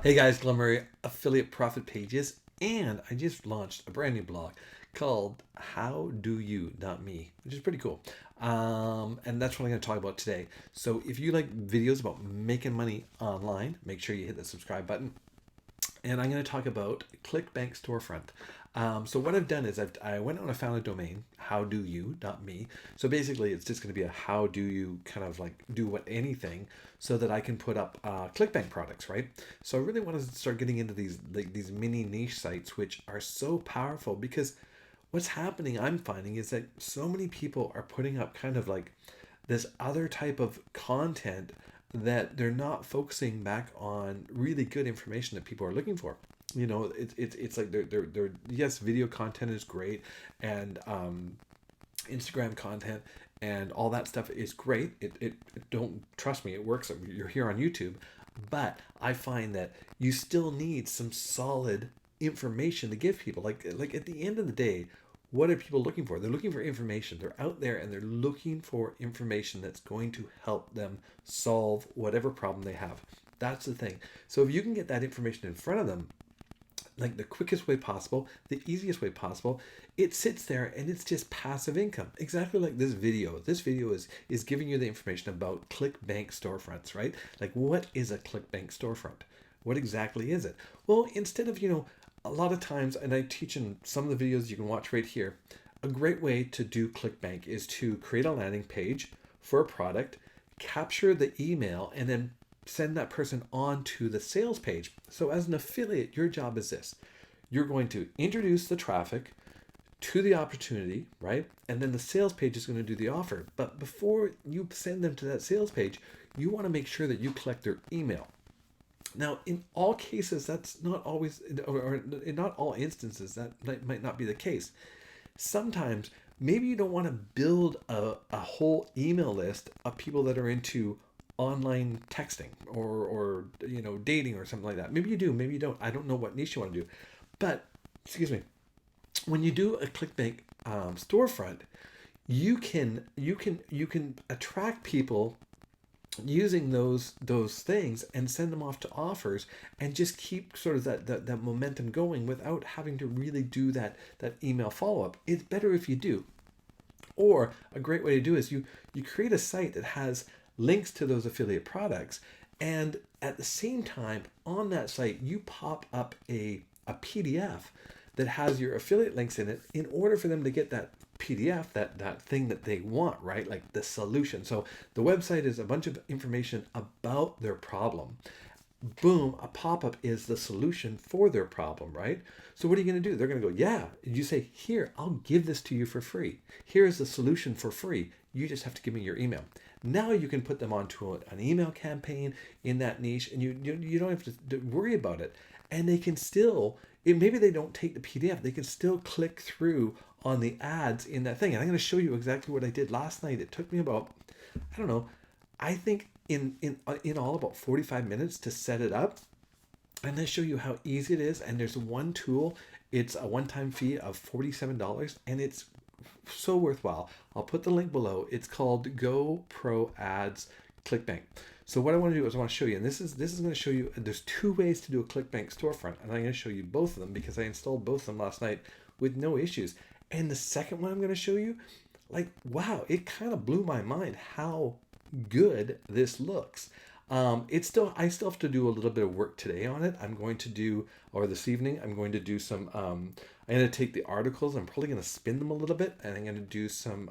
Hey guys, Glimmer Affiliate Profit Pages, and I just launched a brand new blog called HowDoYou.me, which is pretty cool. And that's what I'm going to talk about today. So if you like videos about making money online, make sure you hit the subscribe button. And I'm going to talk about Clickbank Storefront. So what I've done is I went on and found a domain, howdoyou.me. So basically, it's just going to be a how do you kind of like do what anything, so that I can put up Clickbank products, right? So I really want to start getting into these mini niche sites, which are so powerful because what's happening, I'm finding, is that so many people are putting up kind of like this other type of content that they're not focusing back on really good information that people are looking for. It's like they're yes, video content is great, and Instagram content and all that stuff is great. It don't, trust me, it works. You're here on YouTube, but I find that you still need some solid information to give people. Like at the end of the day, what are people looking for? They're looking for information. They're out there and they're looking for information that's going to help them solve whatever problem they have. That's the thing. So if you can get that information in front of them, like the quickest way possible, the easiest way possible, it sits there and it's just passive income. Exactly like this video. This video is giving you the information about Clickbank storefronts, right? Like, what is a Clickbank storefront? What exactly is it? Well, instead of, a lot of times, and I teach in some of the videos you can watch right here, a great way to do Clickbank is to create a landing page for a product, capture the email, and then send that person on to the sales page. So as an affiliate, your job is this. You're going to introduce the traffic to the opportunity, right? And then the sales page is going to do the offer. But before you send them to that sales page, you want to make sure that you collect their email. Now, in all cases, that's not always, or in not all instances, that might not be the case. Sometimes, maybe you don't want to build a whole email list of people that are into online texting or dating or something like that. Maybe you do, maybe you don't. I don't know what niche you want to do. But, excuse me, when you do a Clickbank storefront, you can attract people using those things and send them off to offers and just keep sort of that momentum going without having to really do that email follow-up. It's better if you do. Or a great way to do is you create a site that has links to those affiliate products, and at the same time on that site you pop up a PDF that has your affiliate links in it, in order for them to get that PDF, that thing that they want, right? Like the solution. So the website is a bunch of information about their problem. Boom, a pop-up is the solution for their problem, right? So what are you going to do? They're going to go, yeah. You say, here, I'll give this to you for free. Here's the solution for free. You just have to give me your email. Now you can put them onto an email campaign in that niche, and you don't have to worry about it. And they can still, maybe they don't take the PDF, they can still click through on the ads in that thing. And I'm going to show you exactly what I did last night. It took me about, I don't know, I think in all about 45 minutes to set it up. And I show you how easy it is. And there's one tool. It's a one-time fee of $47, and it's so worthwhile. I'll put the link below. It's called CBPROAds Clickbank. So what I want to do is I want to show you, and this is going to show you, there's two ways to do a Clickbank storefront, and I'm going to show you both of them because I installed both of them last night with no issues. And the second one I'm going to show you, like, wow, it kind of blew my mind how good this looks. I still have to do a little bit of work today on it. I'm going to do, or this evening, I'm going to do some, I'm going to take the articles, I'm probably going to spin them a little bit, and I'm going to do some,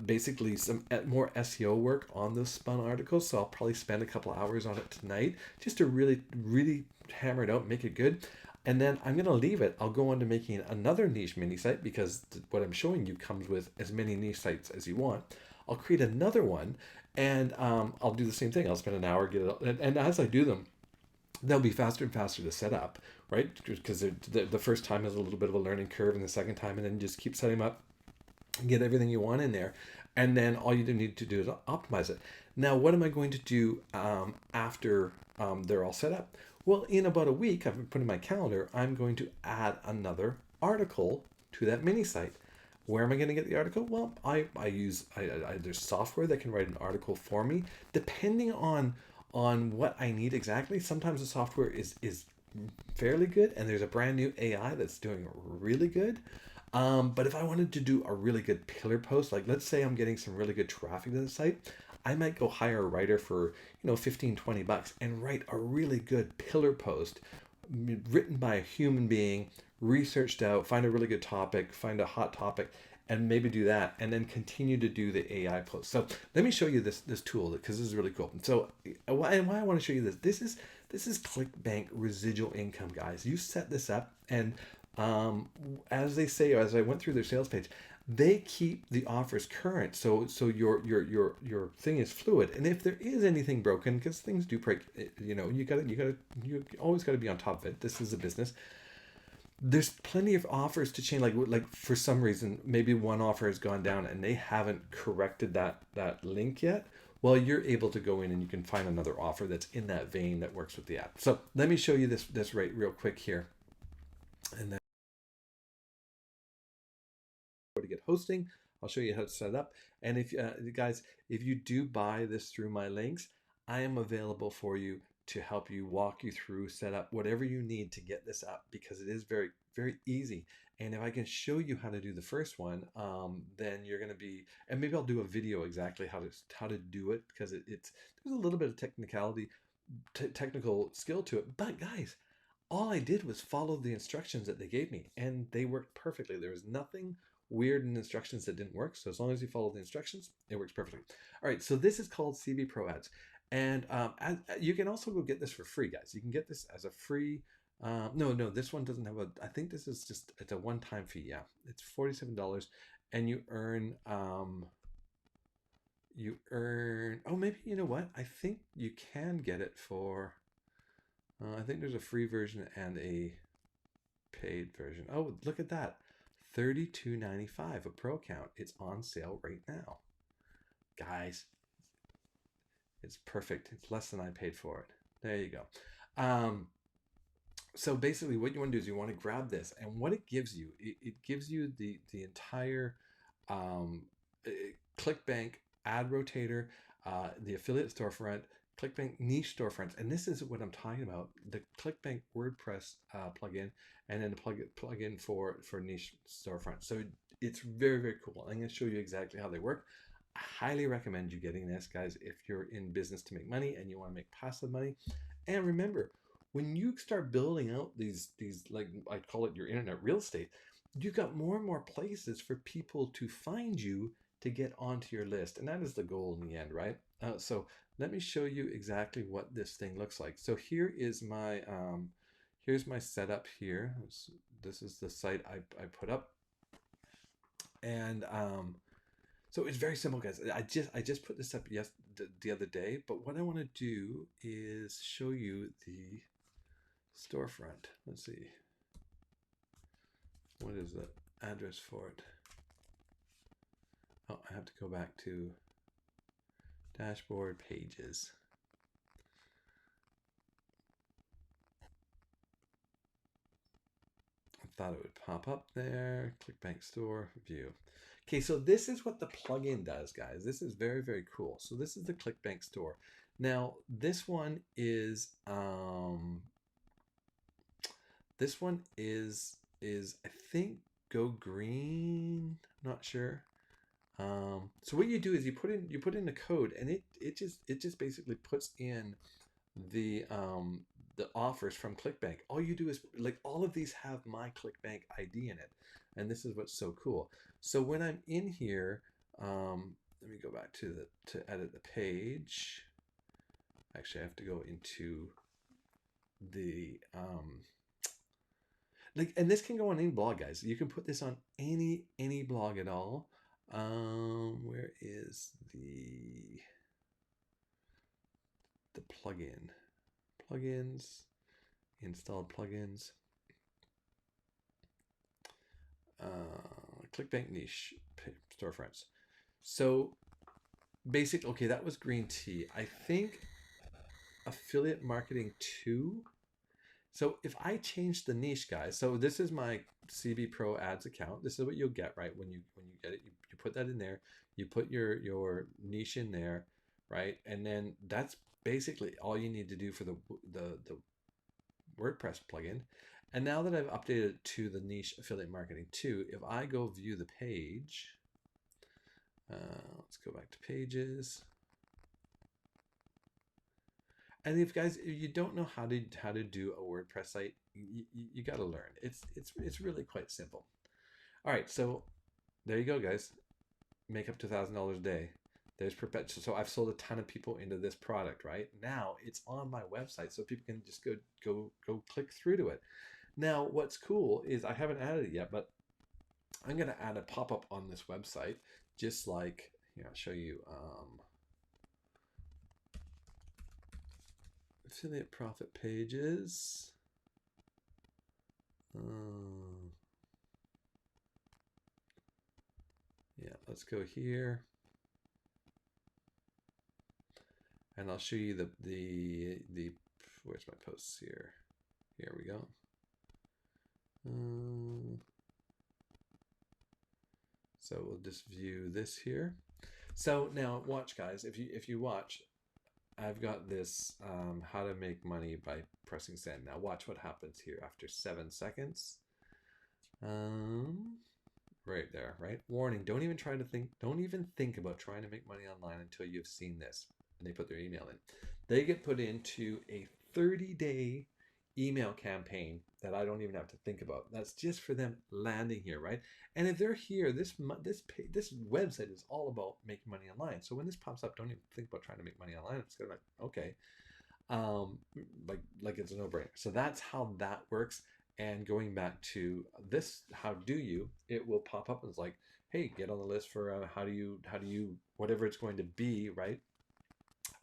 basically some more SEO work on those spun articles. So I'll probably spend a couple hours on it tonight just to really, really hammer it out, make it good. And then I'm going to leave it. I'll go on to making another niche mini site, because what I'm showing you comes with as many niche sites as you want. I'll create another one, and I'll do the same thing. I'll spend an hour, get it up. And as I do them, they'll be faster and faster to set up, right? Because the first time is a little bit of a learning curve, and the second time, and then just keep setting them up and get everything you want in there. And then all you need to do is optimize it. Now, what am I going to do after they're all set up? Well, in about a week, I've put in my calendar, I'm going to add another article to that mini site. Where am I going to get the article? Well, I use there's software that can write an article for me, depending on on what I need exactly. Sometimes the software is fairly good, and there's a brand new AI that's doing really good. But if I wanted to do a really good pillar post, like let's say I'm getting some really good traffic to the site, I might go hire a writer for 15, $20 and write a really good pillar post written by a human being, researched out, find a really good topic, find a hot topic, and maybe do that, and then continue to do the AI post. So let me show you this tool because this is really cool. So why I want to show you this is ClickBank Residual Income, guys. You set this up, and as they say, as I went through their sales page, they keep the offers current. So your thing is fluid, and if there is anything broken, because things do break, you always got to be on top of it. This is a business. There's plenty of offers to change. Like for some reason, maybe one offer has gone down and they haven't corrected that link yet. Well, you're able to go in and you can find another offer that's in that vein that works with the app. So let me show you this right real quick here, and then to get hosting. I'll show you how to set it up. And if guys, if you do buy this through my links, I am available for you to help you, walk you through, set up whatever you need to get this up, because it is very, very easy. And if I can show you how to do the first one, then you're going to be, and maybe I'll do a video exactly how to do it, because it's there's a little bit of technical skill to it. But guys, all I did was follow the instructions that they gave me, and they worked perfectly. There was nothing weird in instructions that didn't work. So as long as you follow the instructions, it works perfectly. All right, so this is called CBPROAds. And you can also go get this for free, guys. You can get this as a free, no, this one doesn't have I think this is just, it's a one-time fee. Yeah, it's $47, and you earn, oh, maybe, you know what? I think you can get it for, I think there's a free version and a paid version. Oh, look at that. $32.95 a pro account. It's on sale right now. Guys, it's perfect. It's less than I paid for it. There you go. So basically what you want to do is you want to grab this, and what it gives you, it gives you the entire ClickBank ad rotator, the affiliate storefront, ClickBank niche storefronts, and this is what I'm talking about: the ClickBank WordPress plugin, and then the plugin for niche storefront. So it's very, very cool. I'm going to show you exactly how they work. I highly recommend you getting this, guys, if you're in business to make money and you want to make passive money. And remember, when you start building out these like I call it your internet real estate, you've got more and more places for people to find you to get onto your list, and that is the goal in the end, right? So let me show you exactly what this thing looks like. So here is my here's my setup here. This is the site I put up, and so it's very simple, guys. I just put this up the other day, but what I want to do is show you the storefront. Let's see, what is the address for it? Oh, I have to go back to dashboard pages. I thought it would pop up there. ClickBank Store View. Okay, so this is what the plugin does, guys. This is very, very cool. So this is the ClickBank Store. Now, this one is I think Go Green. Not sure. So what you do is you put in the code, and it just basically puts in the offers from ClickBank. All you do is, like, all of these have my ClickBank ID in it, and this is what's so cool. So when I'm in here, let me go back to edit the page. Actually, I have to go into the and this can go on any blog, guys. You can put this on any blog at all. Where is the plugin? Plugins, installed plugins, ClickBank niche storefronts. So basic, okay, that was green tea. I think affiliate marketing 2. So if I change the niche, guys, so this is my CBPROAds account. This is what you'll get, right? When you get it, you put that in there. You put your niche in there, right? And then that's basically all you need to do for the WordPress plugin. And now that I've updated it to the niche affiliate marketing too, if I go view the page, let's go back to pages. And if guys, if you don't know how to do a WordPress site, you got to learn. It's really quite simple. All right, so there you go, guys. Make up to $1,000 a day. There's perpetual. So I've sold a ton of people into this product, right? Now it's on my website, so people can just go click through to it. Now, what's cool is I haven't added it yet, but I'm going to add a pop-up on this website, just like here. I'll show you affiliate profit pages. Yeah, let's go here. And I'll show you the where's my posts here? Here we go. So we'll just view this here. So now watch, guys. If you watch, I've got this how to make money by pressing send. Now watch what happens here after 7 seconds. Right there, right? Warning, don't even think about trying to make money online until you've seen this. And they put their email in. They get put into a 30-day email campaign that I don't even have to think about. That's just for them landing here, right? And if they're here, this website is all about making money online. So when this pops up, don't even think about trying to make money online. It's gonna be like, okay, like it's a no-brainer. So that's how that works. And going back to this, how do you? It will pop up and it's like, hey, get on the list for how do you whatever it's going to be, right?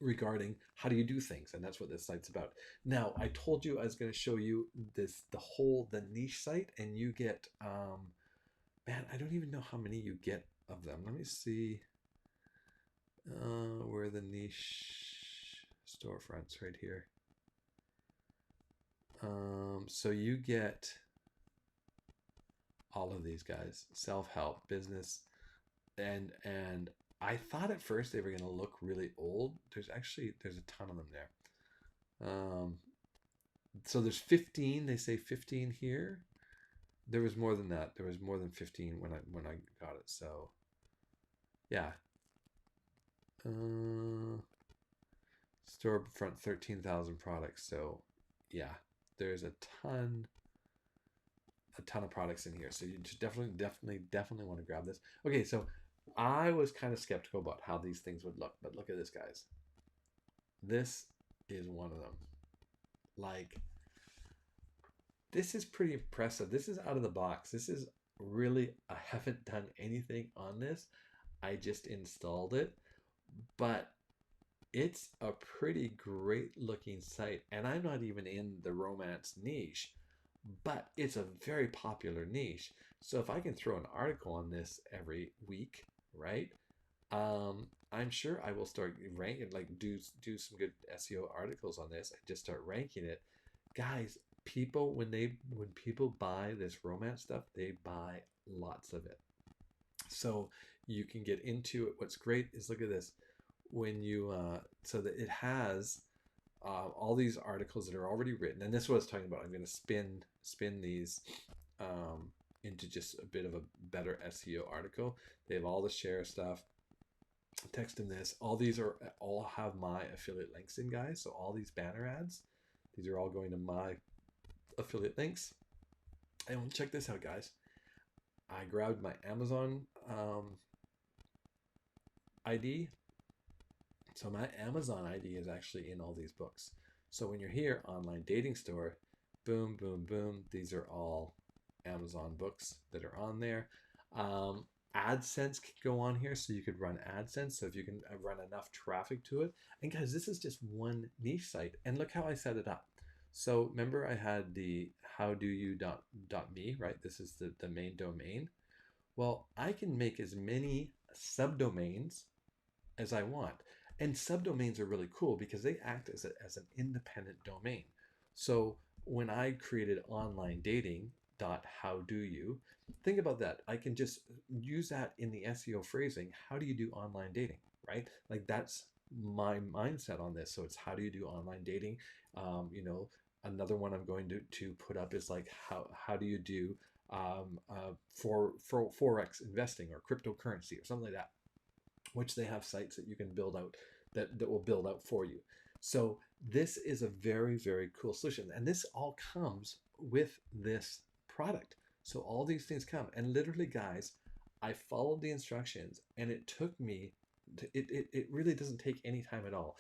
Regarding how do you do things, and that's what this site's about. Now, I told you I was going to show you the niche site, and you get man, I don't even know how many you get of them. Let me see where the niche storefronts right here. So you get all of these guys: self-help, business, and I thought at first they were going to look really old. There's a ton of them there. So there's 15. They say 15 here. There was more than that. There was more than 15 when I got it. So yeah. Storefront 13,000 products. So yeah, there's a ton of products in here. So you just definitely want to grab this. Okay, so I was kind of skeptical about how these things would look, but look at this, guys. This is one of them. Like, this is pretty impressive. This is out of the box. This is really, I haven't done anything on this. I just installed it, but it's a pretty great looking site. And I'm not even in the romance niche, but it's a very popular niche. So if I can throw an article on this every week, right? I'm sure I will start ranking, like do some good SEO articles on this and just start ranking it. Guys, people, when people buy this romance stuff, they buy lots of it. So you can get into it. What's great is, look at this. When you, so that it has all these articles that are already written, and this is what I was talking about. I'm going to spin these into just a bit of a better SEO article. They have all the share stuff, text in this. All these all have my affiliate links in, guys. So all these banner ads, these are all going to my affiliate links. And check this out, guys. I grabbed my Amazon ID. So my Amazon ID is actually in all these books. So when you're here, online dating store, boom, boom, boom. These are all Amazon books that are on there. AdSense can go on here, so you could run AdSense. So if you can run enough traffic to it. And guys, this is just one niche site. And look how I set it up. So remember I had the howdoyou.me, right? This is the main domain. Well, I can make as many subdomains as I want. And subdomains are really cool because they act as an independent domain. So when I created online dating how do you, think about that. I can just use that in the SEO phrasing. How do you do online dating, right? Like that's my mindset on this. So it's how do you do online dating? You know, another one I'm going to put up is like how do you do for forex investing or cryptocurrency or something like that, which they have sites that you can build out that will build out for you. So this is a very, very cool solution. And this all comes with this product. So all these things come. And literally, guys, I followed the instructions and it took me, it really doesn't take any time at all.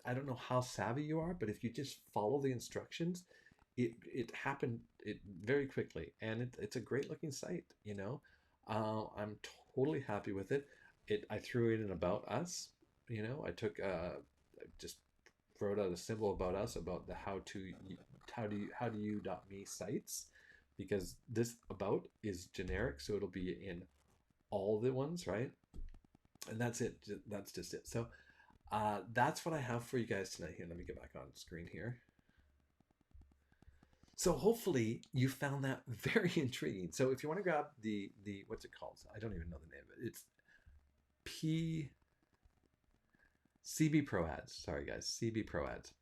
I don't know how savvy you are, but if you just follow the instructions, it happened very quickly. And it's a great looking site, you know. I'm totally happy with it. I threw it in about us, you know. I took just wrote out a symbol about us, about the how do you dot me sites, because this about is generic, so it'll be in all the ones, right? And that's it. That's just it. So that's what I have for you guys tonight. Here, let me get back on screen here. So hopefully you found that very intriguing. So if you want to grab the what's it called? I don't even know the name of it. It's CBPROAds. Sorry guys, CBPROAds.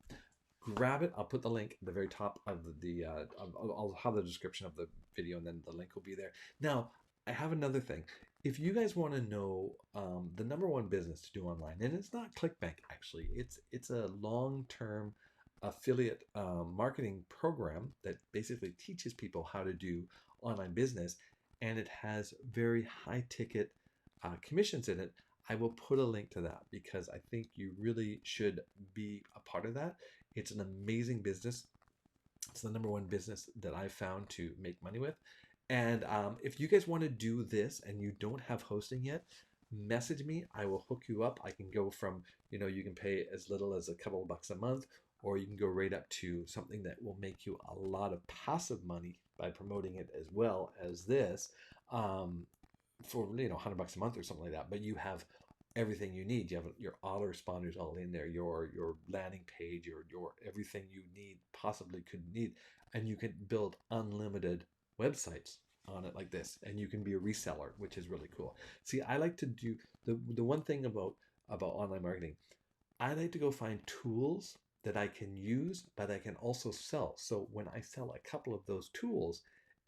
Grab it. I'll put the link at the very top of the I'll have the description of the video, and then the link will be there. Now, I have another thing. If you guys want to know the number one business to do online, and it's not Clickbank actually, it's a long-term affiliate marketing program that basically teaches people how to do online business, and it has very high ticket commissions in it. I will put a link to that because I think you really should be a part of that. It's an amazing business. It's the number one business that I've found to make money with. And if you guys want to do this and you don't have hosting yet, message me. I will hook you up. I can go from, you know, you can pay as little as a couple of bucks a month, or you can go right up to something that will make you a lot of passive money by promoting it as well as this. For, you know, 100 bucks a month or something like that, but you have everything you need. You have your autoresponders all in there, your landing page, your everything you need, possibly could need, and you can build unlimited websites on it like this, and you can be a reseller, which is really cool. See, I like to do the one thing about online marketing. I like to go find tools that I can use, but I can also sell. So when I sell a couple of those tools,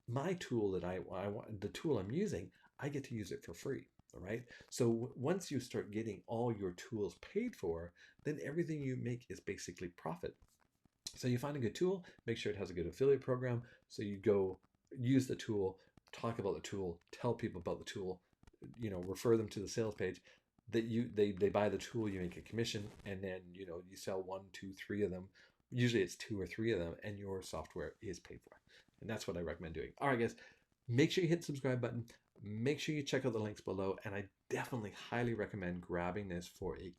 my tool that I want, the tool I'm using, I get to use it for free. All right. So once you start getting all your tools paid for, then everything you make is basically profit. So you find a good tool, make sure it has a good affiliate program. So you go use the tool, talk about the tool, tell people about the tool, you know, refer them to the sales page. That they buy the tool, you make a commission, and then, you know, you sell 1, 2, 3 of them. Usually it's 2 or 3 of them, and your software is paid for. And that's what I recommend doing. All right, guys, make sure you hit the subscribe button. Make sure you check out the links below, and I definitely highly recommend grabbing this for a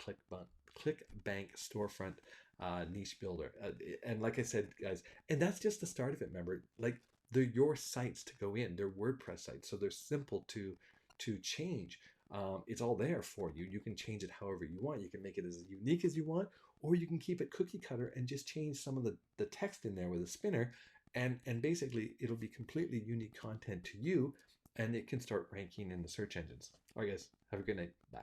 Clickbank Storefront niche builder. And like I said, guys, and that's just the start of it. Remember, like, they're your sites to go in. They're WordPress sites, so they're simple to change. It's all there for you. You can change it however you want. You can make it as unique as you want, or you can keep it cookie cutter and just change some of the text in there with a spinner, and basically it'll be completely unique content to you, and it can start ranking in the search engines. All right, guys, have a good night. Bye.